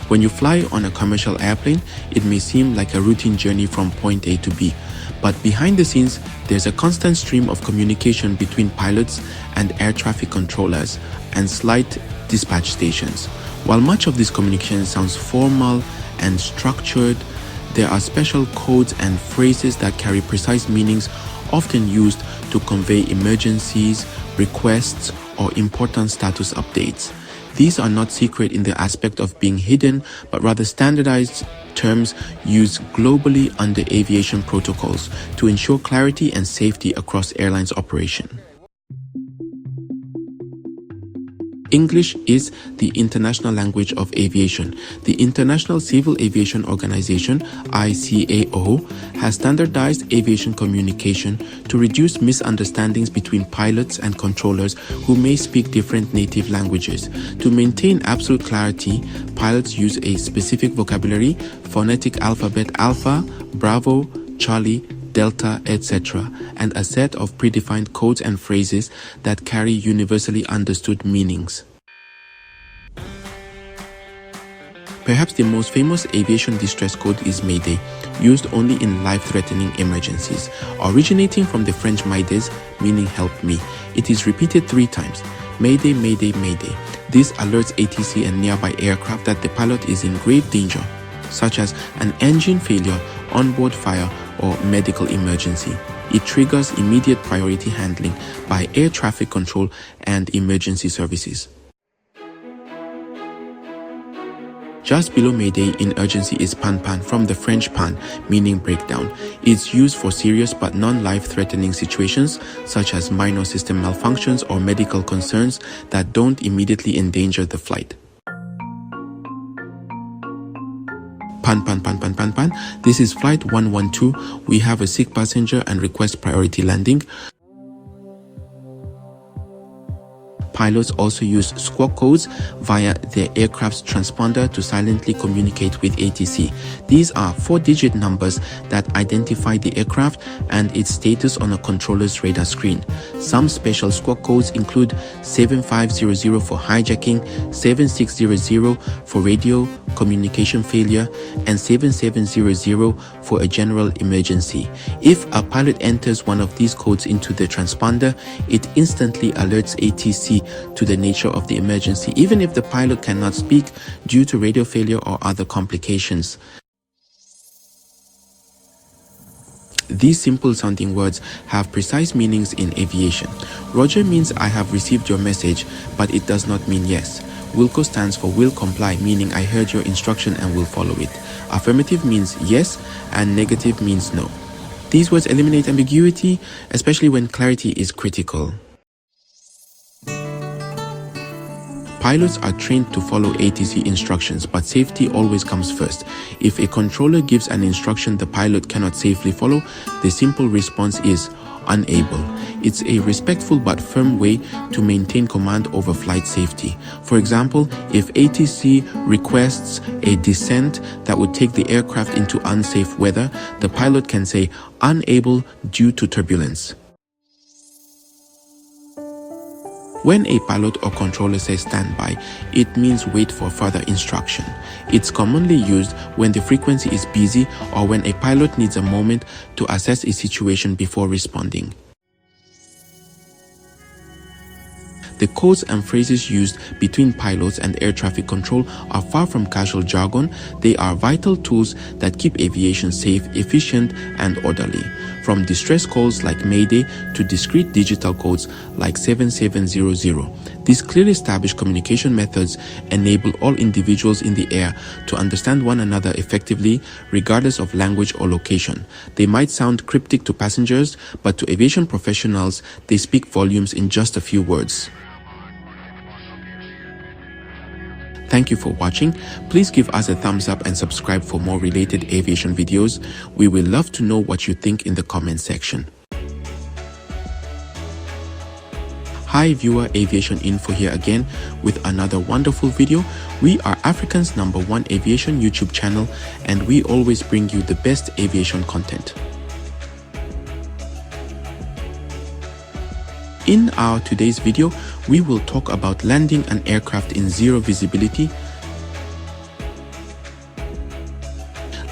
When you fly on a commercial airplane, it may seem like a routine journey from point A to B, but behind the scenes, there's a constant stream of communication between pilots and air traffic controllers and flight dispatch stations. While much of this communication sounds formal and structured, there are special codes and phrases that carry precise meanings, often used to convey emergencies, requests, or important status updates. These are not secret in the aspect of being hidden, but rather standardized terms used globally under aviation protocols to ensure clarity and safety across airlines operation. English is the international language of aviation. The International Civil Aviation Organization, ICAO, has standardized aviation communication to reduce misunderstandings between pilots and controllers who may speak different native languages. To maintain absolute clarity, pilots use a specific vocabulary, phonetic alphabet Alpha, Bravo, Charlie, Delta, etc., and a set of predefined codes and phrases that carry universally understood meanings. Perhaps the most famous aviation distress code is Mayday, used only in life-threatening emergencies. Originating from the French Mayday, meaning help me, it is repeated 3 times. Mayday, Mayday, Mayday. This alerts ATC and nearby aircraft that the pilot is in grave danger, such as an engine failure, onboard fire, or medical emergency. It triggers immediate priority handling by air traffic control and emergency services. Just below Mayday in urgency is pan-pan, from the French pan, meaning breakdown. It's used for serious but non-life-threatening situations such as minor system malfunctions or medical concerns that don't immediately endanger the flight. Pan, pan, pan, pan, pan, pan. This is flight 112. We have a sick passenger and request priority landing. Pilots also use Squawk codes via their aircraft's transponder to silently communicate with ATC. These are 4-digit numbers that identify the aircraft and its status on a controller's radar screen. Some special Squawk codes include 7500 for hijacking, 7600 for radio communication failure, and 7700 for a general emergency. If a pilot enters one of these codes into the transponder, it instantly alerts ATC to the nature of the emergency, even if the pilot cannot speak due to radio failure or other complications. These simple sounding words have precise meanings in aviation. Roger means I have received your message, but it does not mean yes. Wilco stands for will comply, meaning I heard your instruction and will follow it. Affirmative means yes, and negative means no. These words eliminate ambiguity, especially when clarity is critical. Pilots are trained to follow ATC instructions, but safety always comes first. If a controller gives an instruction the pilot cannot safely follow, the simple response is unable. It's a respectful but firm way to maintain command over flight safety. For example, if ATC requests a descent that would take the aircraft into unsafe weather, the pilot can say unable due to turbulence. When a pilot or controller says standby, it means wait for further instruction. It's commonly used when the frequency is busy or when a pilot needs a moment to assess a situation before responding. The codes and phrases used between pilots and air traffic control are far from casual jargon. They are vital tools that keep aviation safe, efficient, and orderly. From distress calls like Mayday to discrete digital codes like 7700. These clearly established communication methods enable all individuals in the air to understand one another effectively, regardless of language or location. They might sound cryptic to passengers, but to aviation professionals, they speak volumes in just a few words. Thank you for watching. Please give us a thumbs up and subscribe for more related aviation videos. We will love to know what you think in the comment section. Hi viewer, Aviation Info here again with another wonderful video. We are Africa's #1 aviation YouTube channel, and we always bring you the best aviation content. In our today's video, we will talk about landing an aircraft in zero visibility,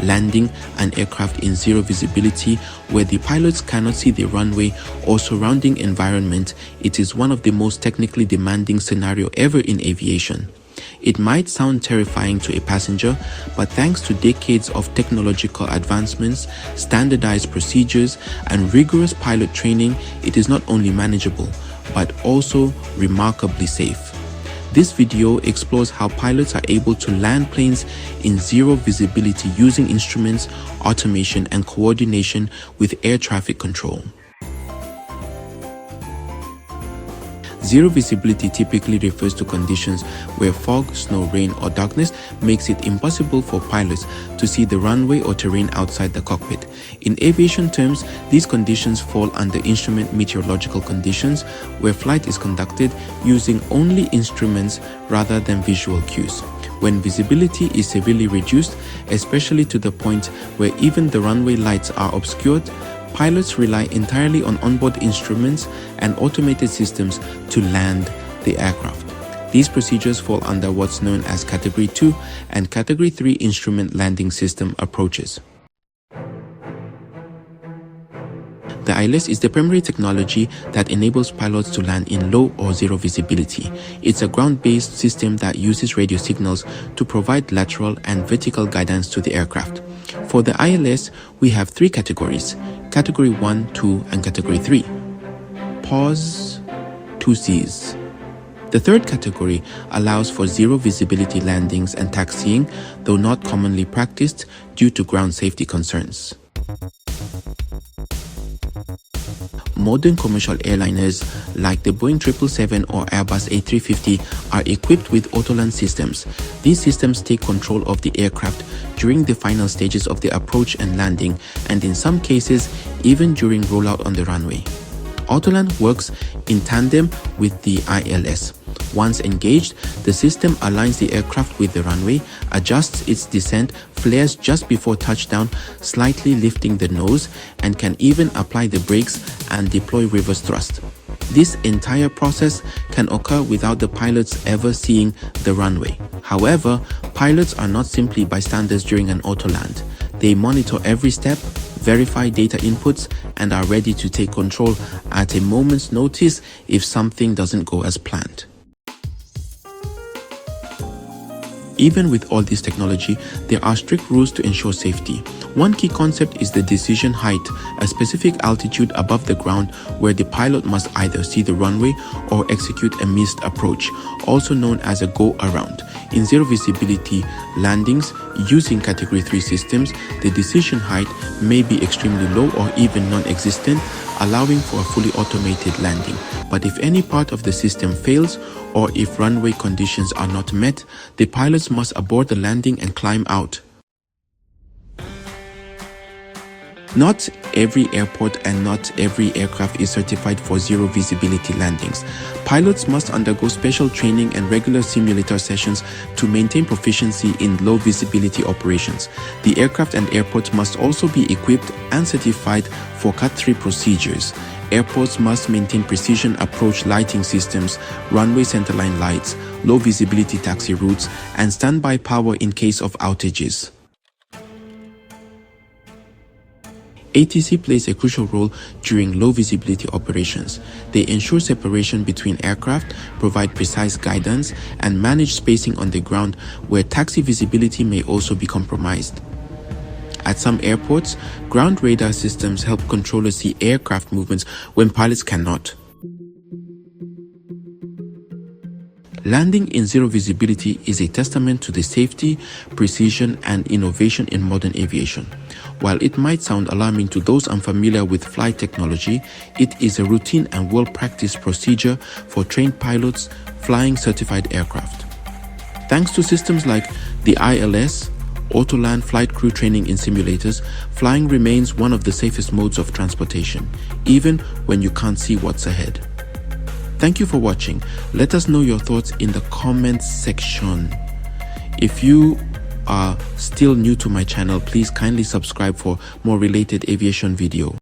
landing an aircraft in zero visibility where the pilots cannot see the runway or surrounding environment. It is one of the most technically demanding scenarios ever in aviation. It might sound terrifying to a passenger, but thanks to decades of technological advancements, standardized procedures, and rigorous pilot training, it is not only manageable, but also remarkably safe. This video explores how pilots are able to land planes in zero visibility using instruments, automation, and coordination with air traffic control. Zero visibility typically refers to conditions where fog, snow, rain, or darkness makes it impossible for pilots to see the runway or terrain outside the cockpit. In aviation terms, these conditions fall under instrument meteorological conditions, where flight is conducted using only instruments rather than visual cues. When visibility is severely reduced, especially to the point where even the runway lights are obscured, pilots rely entirely on onboard instruments and automated systems to land the aircraft. These procedures fall under what's known as Category 2 and Category 3 instrument landing system approaches. The ILS is the primary technology that enables pilots to land in low or zero visibility. It's a ground-based system that uses radio signals to provide lateral and vertical guidance to the aircraft. For the ILS, we have three categories: Category 1, 2, and Category 3. Pause, 2Cs. The third category allows for zero visibility landings and taxiing, though not commonly practiced due to ground safety concerns. Modern commercial airliners like the Boeing 777 or Airbus A350 are equipped with Autoland Systems. These systems take control of the aircraft during the final stages of the approach and landing, and in some cases, even during rollout on the runway. Autoland works in tandem with the ILS. Once engaged, the system aligns the aircraft with the runway, adjusts its descent, flares just before touchdown, slightly lifting the nose, and can even apply the brakes and deploy reverse thrust. This entire process can occur without the pilots ever seeing the runway. However, pilots are not simply bystanders during an autoland. They monitor every step, verify data inputs, and are ready to take control at a moment's notice if something doesn't go as planned. Even with all this technology, there are strict rules to ensure safety. One key concept is the decision height, a specific altitude above the ground where the pilot must either see the runway or execute a missed approach, also known as a go-around. In zero visibility landings using Category 3 systems, the decision height may be extremely low or even non-existent, allowing for a fully automated landing. But if any part of the system fails, or if runway conditions are not met, the pilots must abort the landing and climb out. Not every airport and not every aircraft is certified for zero visibility landings. Pilots must undergo special training and regular simulator sessions to maintain proficiency in low visibility operations. The aircraft and airports must also be equipped and certified for Cat 3 procedures. Airports must maintain precision approach lighting systems, runway centerline lights, low visibility taxi routes, and standby power in case of outages. ATC plays a crucial role during low visibility operations. They ensure separation between aircraft, provide precise guidance, and manage spacing on the ground where taxi visibility may also be compromised. At some airports, ground radar systems help controllers see aircraft movements when pilots cannot. Landing in zero visibility is a testament to the safety, precision, and innovation in modern aviation. While it might sound alarming to those unfamiliar with flight technology, it is a routine and well-practiced procedure for trained pilots flying certified aircraft. Thanks to systems like the ILS, Autoland flight crew training in simulators, flying remains one of the safest modes of transportation, even when you can't see what's ahead. Thank you for watching. Let us know your thoughts in the comments section. If you are still new to my channel, please kindly subscribe for more related aviation video.